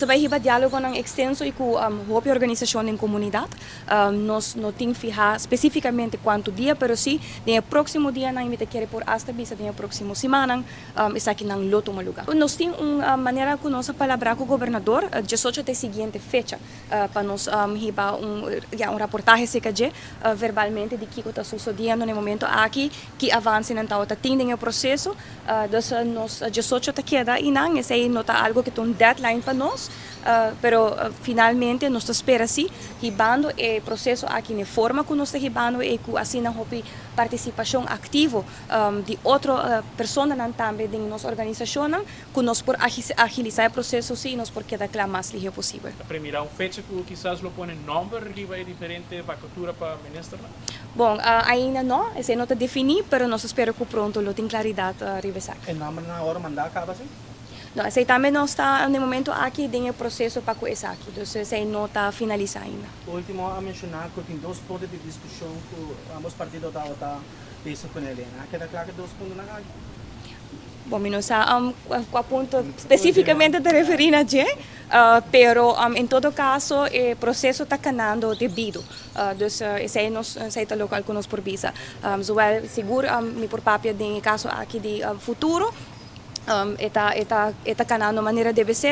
Sabay hiba diálogo ng extenso e com a organização em comunidade. Nós não temos fijado especificamente quanto dia, pero sim, no próximo dia na imita querer por hasta bisa no próximo semana, está aqui nang loto mo lugar. Nós temos uma maneira com nossa palavra com o governador, 18 de seguinte fecha, para nós hiba reportaje se que verbalmente de que está sucedendo no momento aqui, que avance na tao atendem o processo, nós 18 te queda e não, esse aí nota algo que tem um deadline para nós. Pero finalmente nós espera sim hibando o processo aqui na forma que nós hibando e com assim na participação ativa de outra pessoa também de nossa organização que nós por agilizar o processo sim nós por quedar claro mais ligero possível. A primeira fecha que quizás lo ponen nombre que vai diferente vacatura para ministro. Bom, ainda não, esse não está definido, pero nós espero que pronto lo tem claridade a revisar. O nome na hora mandar acaba assim? Não, esse também não está no momento aqui tem o processo para começar aqui, então esse não está finalizado ainda. O último a mencionar que tem dois pontos de discussão que ambos partidos estão pensando com ele. Queda claro que dois pontos na casa. Bom, não sei qual ponto especificamente te referir a gente, pero em todo caso o processo está caminhando devido. Então, esse é nosso local que nós por visa. Seguro, me por papel de caso aqui de futuro, está caminhando de maneira deve ser.